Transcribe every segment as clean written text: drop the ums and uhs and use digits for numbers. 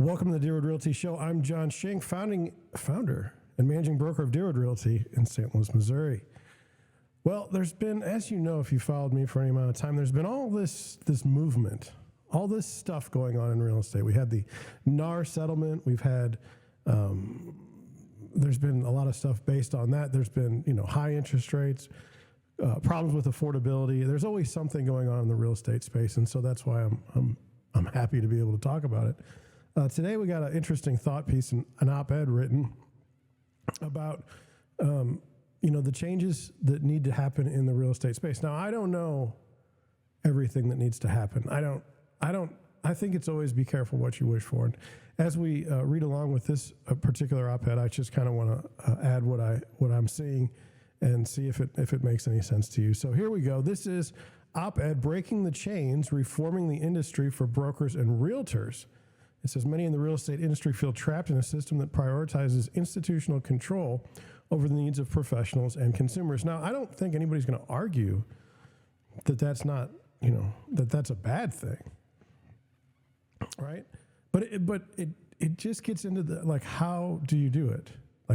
Welcome to the Deerwood Realty Show. I'm John Schink, founder and managing broker of Deerwood Realty in St. Louis, Missouri. Well, there's been, as you know, if you followed me for any amount of time, there's been all this movement, all this stuff going on in real estate. We had the NAR settlement. We've had, there's been a lot of stuff based on that. There's been, high interest rates, problems with affordability. There's always something going on in the real estate space, and so that's why I'm happy to be able to talk about it. Today we got an interesting thought piece, an op-ed written about, the changes that need to happen in the real estate space. Now, I don't know everything that needs to happen. I think it's always be careful what you wish for. And as we read along with this particular op-ed, I just kind of want to add what I'm seeing and see if it makes any sense to you. So here we go. This is op-ed, Breaking the Chains, Reforming the Industry for Brokers and Realtors. It says, many in the real estate industry feel trapped in a system that prioritizes institutional control over the needs of professionals and consumers. Now, I don't think anybody's going to argue that that's not, that that's a bad thing, right? But it just gets into the, how do you do it?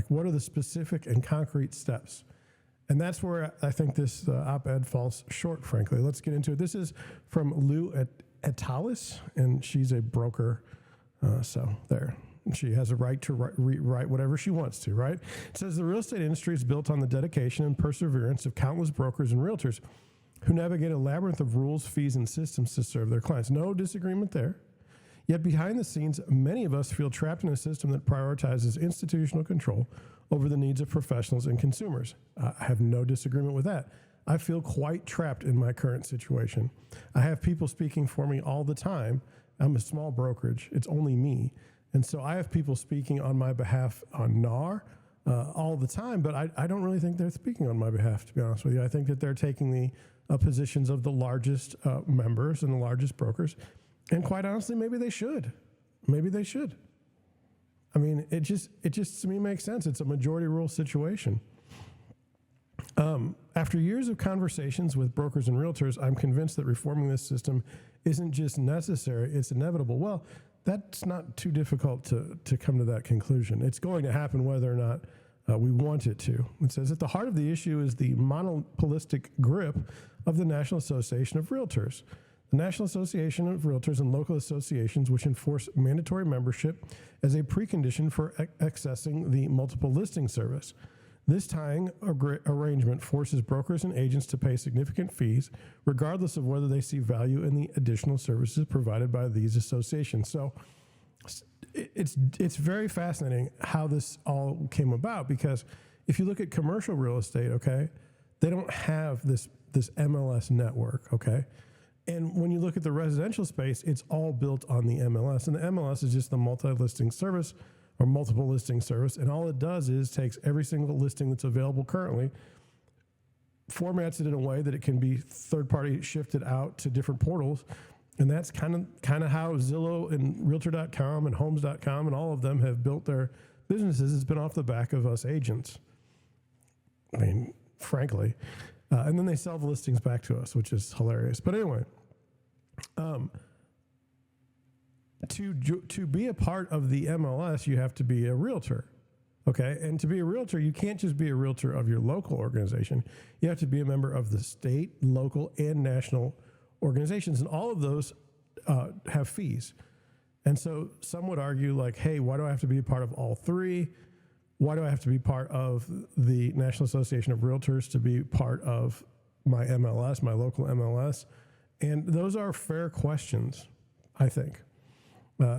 What are the specific and concrete steps? And that's where I think this op-ed falls short, frankly. Let's get into it. This is from Lou ATIs, and she's a broker. So there, she has a right to write whatever she wants to, right? It says the real estate industry is built on the dedication and perseverance of countless brokers and realtors who navigate a labyrinth of rules, fees, and systems to serve their clients. No disagreement there. Yet behind the scenes, many of us feel trapped in a system that prioritizes institutional control over the needs of professionals and consumers. I have no disagreement with that. I feel quite trapped in my current situation. I have people speaking for me all the time. I'm a small brokerage. It's only me. And so I have people speaking on my behalf on NAR all the time, but I don't really think they're speaking on my behalf, to be honest with you. I think that they're taking the positions of the largest members and the largest brokers. And quite honestly, maybe they should. Maybe they should. I mean, it just to me makes sense. It's a majority rule situation. After years of conversations with brokers and realtors, I'm convinced that reforming this system isn't just necessary, it's inevitable. Well, that's not too difficult to come to that conclusion. It's going to happen whether or not we want it to. It says, at the heart of the issue is the monopolistic grip of the National Association of Realtors. The National Association of Realtors and local associations which enforce mandatory membership as a precondition for accessing the multiple listing service. This tying arrangement forces brokers and agents to pay significant fees, regardless of whether they see value in the additional services provided by these associations. So it's very fascinating how this all came about, because if you look at commercial real estate, okay, they don't have this MLS network, okay? And when you look at the residential space, it's all built on the MLS, and the MLS is just the multi-listing service or multiple listing service, and all it does is takes every single listing that's available currently, formats it in a way that it can be third-party shifted out to different portals, and that's kind of how Zillow and Realtor.com and Homes.com and all of them have built their businesses. It's been off the back of us agents. I mean, frankly. And then they sell the listings back to us, which is hilarious. But anyway, to be a part of the MLS, you have to be a realtor, okay? And to be a realtor, you can't just be a realtor of your local organization. You have to be a member of the state, local, and national organizations, and all of those have fees. And so some would argue hey, why do I have to be a part of all three? Why do I have to be part of the National Association of Realtors to be part of my MLS, my local MLS? And those are fair questions, I think.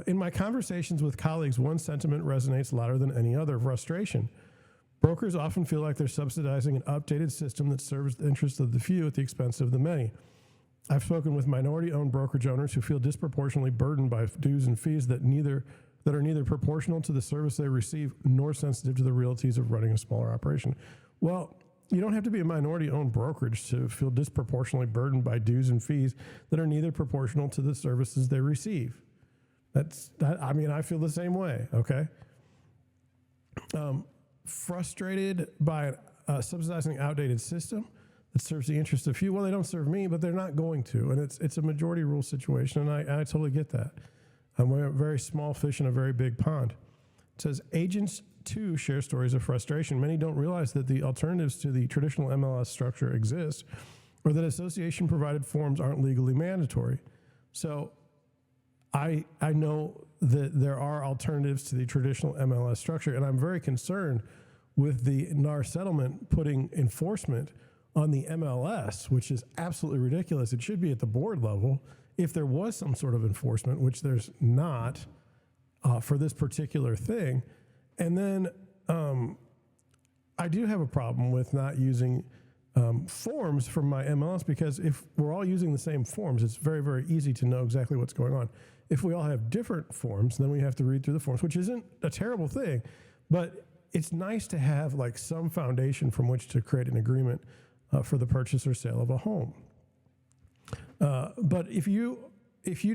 In my conversations with colleagues, one sentiment resonates louder than any other: frustration. Brokers often feel like they're subsidizing an updated system that serves the interests of the few at the expense of the many. I've spoken with minority-owned brokerage owners who feel disproportionately burdened by dues and fees that are neither proportional to the service they receive nor sensitive to the realities of running a smaller operation. Well, you don't have to be a minority-owned brokerage to feel disproportionately burdened by dues and fees that are neither proportional to the services they receive. I feel the same way, okay? Frustrated by subsidizing an outdated system that serves the interest of few. Well, they don't serve me, but they're not going to, and it's a majority rule situation, and I totally get that. We're a very small fish in a very big pond. It says, agents too share stories of frustration. Many don't realize that the alternatives to the traditional MLS structure exist, or that association-provided forms aren't legally mandatory. So I know that there are alternatives to the traditional MLS structure, and I'm very concerned with the NAR settlement putting enforcement on the MLS, which is absolutely ridiculous. It should be at the board level if there was some sort of enforcement, which there's not for this particular thing. And then I do have a problem with not using forms from my MLS, because if we're all using the same forms, it's very, very easy to know exactly what's going on. If we all have different forms, then we have to read through the forms, which isn't a terrible thing, but it's nice to have like some foundation from which to create an agreement for the purchase or sale of a home. But if you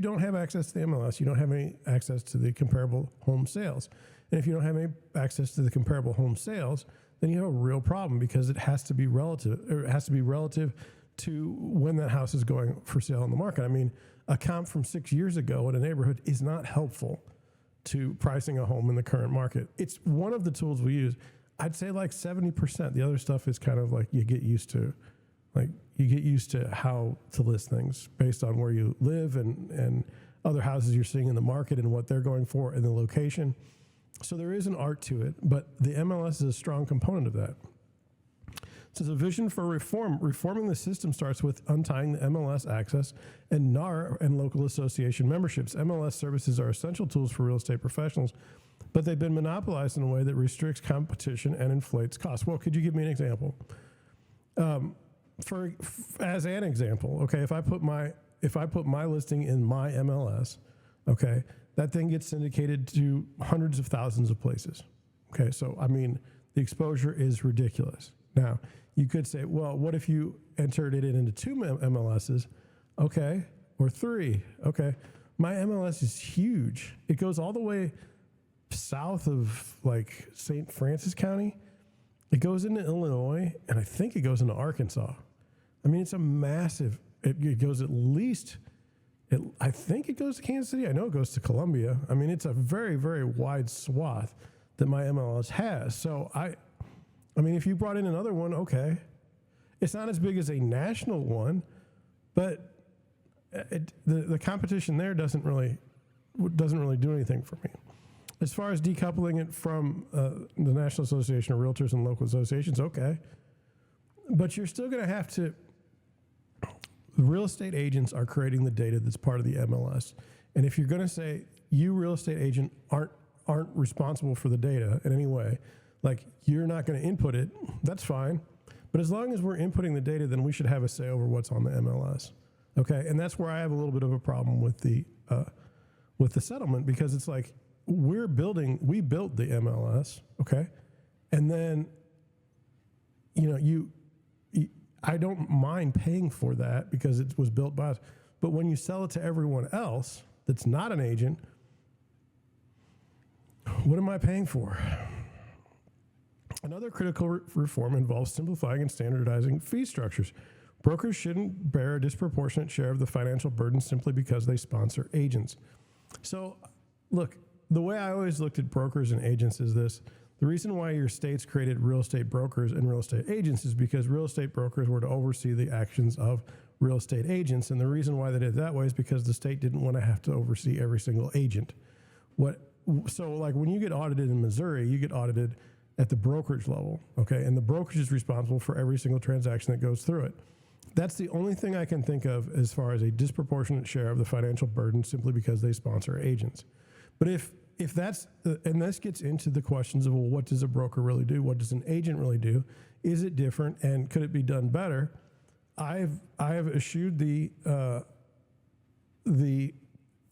don't have access to the MLS, you don't have any access to the comparable home sales. And if you don't have any access to the comparable home sales, then you have a real problem, because it has to be relative, or it has to be relative to when that house is going for sale on the market. I mean, a comp from 6 years ago in a neighborhood is not helpful to pricing a home in the current market. It's one of the tools we use. I'd say like 70%. The other stuff is kind of like you get used to. Like you get used to how to list things based on where you live and other houses you're seeing in the market and what they're going for and the location. So there is an art to it, but the MLS is a strong component of that. It says a vision for reform. Reforming the system starts with untying the MLS access and NAR and local association memberships. MLS services are essential tools for real estate professionals, but they've been monopolized in a way that restricts competition and inflates costs. Well, could you give me an example? As an example, okay, if I put my listing in my MLS, okay, that thing gets syndicated to hundreds of thousands of places. Okay, so I mean, the exposure is ridiculous. Now, you could say, well, what if you entered it into 2 MLSs? Okay, or 3. Okay, my MLS is huge. It goes all the way south of like St. Francis County. It goes into Illinois, and I think it goes into Arkansas. I mean, it's a massive, it goes at least, I think it goes to Kansas City. I know it goes to Columbia. I mean, it's a very, very wide swath that my MLS has. So I mean, if you brought in another one, okay. It's not as big as a national one, but the competition there doesn't really do anything for me. As far as decoupling it from the National Association of Realtors and local associations, okay. But you're still going to have to, real estate agents are creating the data that's part of the MLS. And if you're going to say you, real estate agent, aren't responsible for the data in any way, like you're not going to input it, that's fine. But as long as we're inputting the data, then we should have a say over what's on the MLS. Okay, and that's where I have a little bit of a problem with the settlement, because it's like we built the MLS, okay, and then I don't mind paying for that because it was built by us. But when you sell it to everyone else that's not an agent, what am I paying for? Another critical reform involves simplifying and standardizing fee structures. Brokers shouldn't bear a disproportionate share of the financial burden simply because they sponsor agents. So, look, the way I always looked at brokers and agents is this. The reason why your states created real estate brokers and real estate agents is because real estate brokers were to oversee the actions of real estate agents. And the reason why they did it that way is because the state didn't want to have to oversee every single agent. So like when you get audited in Missouri, you get audited at the brokerage level, okay? And the brokerage is responsible for every single transaction that goes through it. That's the only thing I can think of as far as a disproportionate share of the financial burden simply because they sponsor agents. But if that's, and this gets into the questions of, well, what does a broker really do? What does an agent really do? Is it different, and could it be done better? I have eschewed the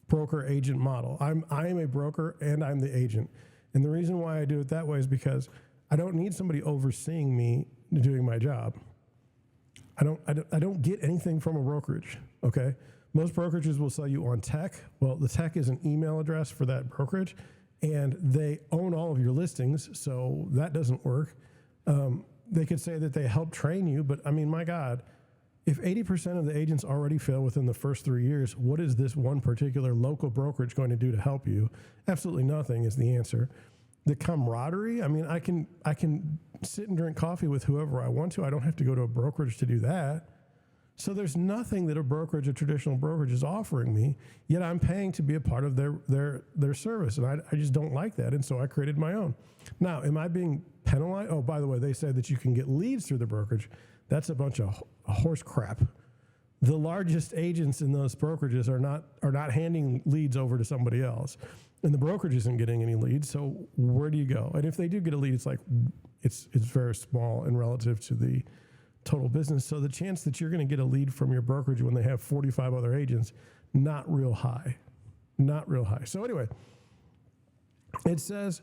broker agent model. I am a broker and I'm the agent. And the reason why I do it that way is because I don't need somebody overseeing me doing my job. I don't get anything from a brokerage, okay? Most brokerages will sell you on tech. Well, the tech is an email address for that brokerage, and they own all of your listings, so that doesn't work. They could say that they help train you, but I mean, my God, If 80% of the agents already fail within the first 3 years, what is this one particular local brokerage going to do to help you? Absolutely nothing is the answer. The camaraderie, I mean, I can sit and drink coffee with whoever I want to. I don't have to go to a brokerage to do that. So there's nothing that a traditional brokerage is offering me, yet I'm paying to be a part of their service. And I just don't like that. And so I created my own. Now, am I being penalized? Oh, by the way, they said that you can get leads through the brokerage. That's a bunch of horse crap. The largest agents in those brokerages are not handing leads over to somebody else. And the brokerage isn't getting any leads. So where do you go? And if they do get a lead, it's like, it's very small and relative to the total business. So the chance that you're going to get a lead from your brokerage when they have 45 other agents, not real high. Not real high. So anyway, it says,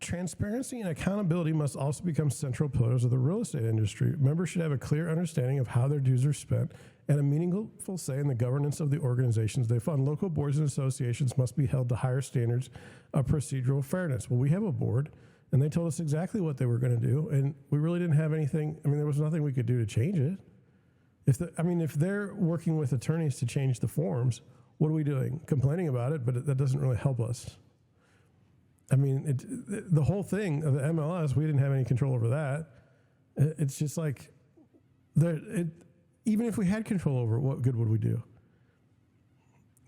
transparency and accountability must also become central pillars of the real estate industry. Members should have a clear understanding of how their dues are spent and a meaningful say in the governance of the organizations they fund. Local boards and associations must be held to higher standards of procedural fairness. Well, we have a board, and they told us exactly what they were going to do, and we really didn't have anything. I mean, there was nothing we could do to change it. If they're working with attorneys to change the forms, what are we doing? Complaining about it, but that doesn't really help us. I mean, the whole thing of the MLS, we didn't have any control over that. It's just like, even if we had control over it, what good would we do?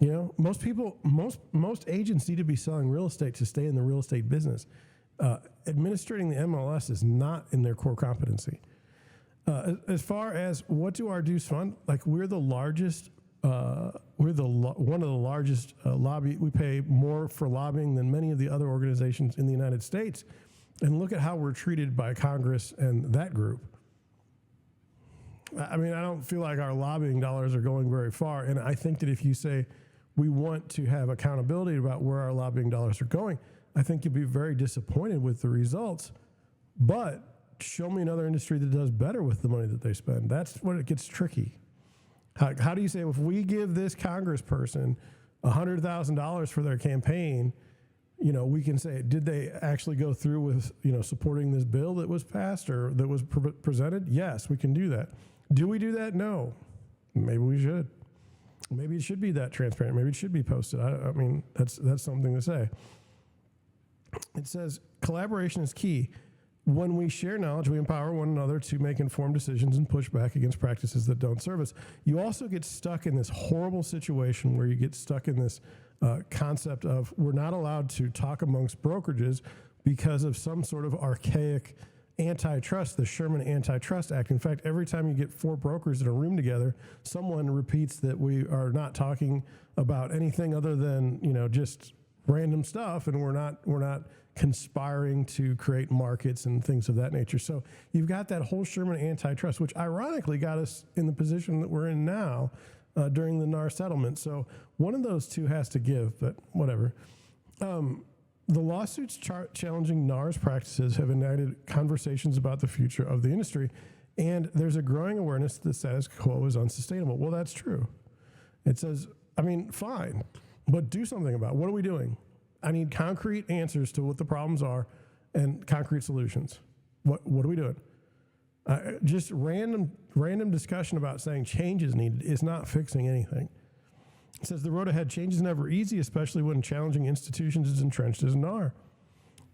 You know, most agents need to be selling real estate to stay in the real estate business. Administrating the MLS is not in their core competency. As far as what do our dues fund, like we're the largest. One of the largest lobby. We pay more for lobbying than many of the other organizations in the United States. And look at how we're treated by Congress and that group. I mean, I don't feel like our lobbying dollars are going very far. And I think that if you say we want to have accountability about where our lobbying dollars are going, I think you'll be very disappointed with the results. But show me another industry that does better with the money that they spend. That's when it gets tricky. How do you say, if we give this congressperson $100,000 for their campaign, you know, we can say, did they actually go through with, you know, supporting this bill that was passed or that was presented? Yes, we can do that. Do we do that? No. Maybe we should. Maybe it should be that transparent. Maybe it should be posted. I mean, that's something to say. It says collaboration is key. When we share knowledge, we empower one another to make informed decisions and push back against practices that don't serve us. You also get stuck in this horrible situation where you get stuck in this concept of we're not allowed to talk amongst brokerages because of some sort of archaic antitrust, the Sherman Antitrust Act. In fact, every time you get 4 brokers in a room together, someone repeats that we are not talking about anything other than, you know, just random stuff, and we're not conspiring to create markets and things of that nature. So you've got that whole Sherman antitrust, which ironically got us in the position that we're in now during the NAR settlement. So one of those two has to give, but whatever. The lawsuits challenging NAR's practices have ignited conversations about the future of the industry, and there's a growing awareness that the status quo is unsustainable. Well, that's true. It says, I mean, fine, but do something about it. What are we doing? I need concrete answers to what the problems are and concrete solutions. What are we doing? Just random discussion about saying change is needed is not fixing anything. It says the road ahead, change is never easy, especially when challenging institutions is entrenched as NAR.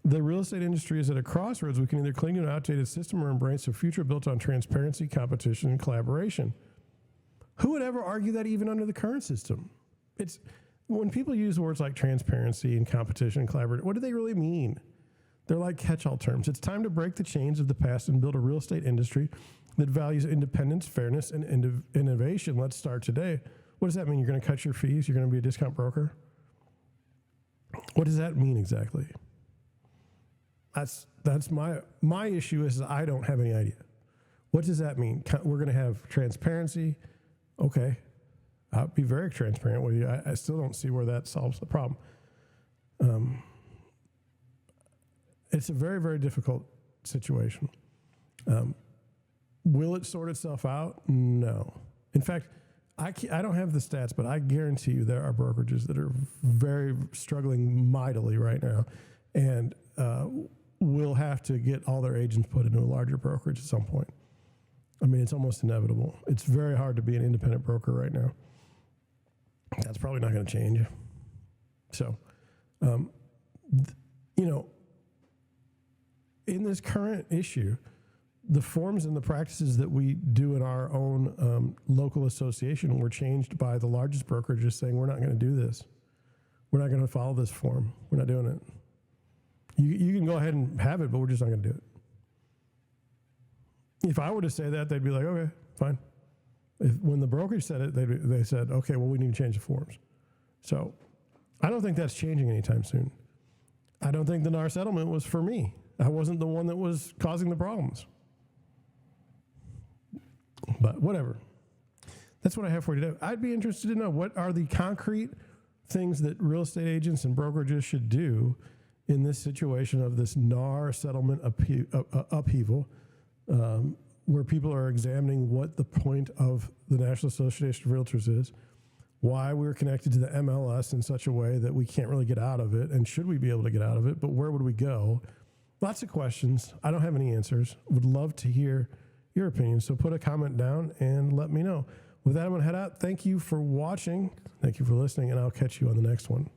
The real estate industry is at a crossroads. We can either cling to an outdated system or embrace a future built on transparency, competition, and collaboration. Who would ever argue that even under the current system? It's when people use words like transparency and competition and collaboration, what do they really mean? They're like catch-all terms. It's time to break the chains of the past and build a real estate industry that values independence, fairness, and innovation. Let's start today. What does that mean? You're going to cut your fees? You're going to be a discount broker? What does that mean exactly? That's my issue is I don't have any idea. What does that mean? We're going to have transparency. Okay. I'll be very transparent with you. I still don't see where that solves the problem. It's a very, very difficult situation. Will it sort itself out? No. In fact, I don't have the stats, but I guarantee you there are brokerages that are very struggling mightily right now, and will have to get all their agents put into a larger brokerage at some point. mean, it's almost inevitable. It's very hard to be an independent broker right now. That's probably not going to change. So, in this current issue, the forms and the practices that we do in our own local association were changed by the largest broker just saying, we're not going to do this. We're not going to follow this form. We're not doing it. You can go ahead and have it, but we're just not going to do it. If I were to say that, they'd be like, okay, fine. When the brokerage said it, they said, okay, well, we need to change the forms. So I don't think that's changing anytime soon. I don't think the NAR settlement was for me. I wasn't the one that was causing the problems. But whatever. That's what I have for you today. I'd be interested to know, what are the concrete things that real estate agents and brokerages should do in this situation of this NAR settlement upheaval, where people are examining what the point of the National Association of Realtors is, why we're connected to the MLS in such a way that we can't really get out of it, and should we be able to get out of it, but where would we go? Lots of questions. I don't have any answers. Would love to hear your opinion, so put a comment down and let me know. With that, I'm going to head out. Thank you for watching. Thank you for listening, and I'll catch you on the next one.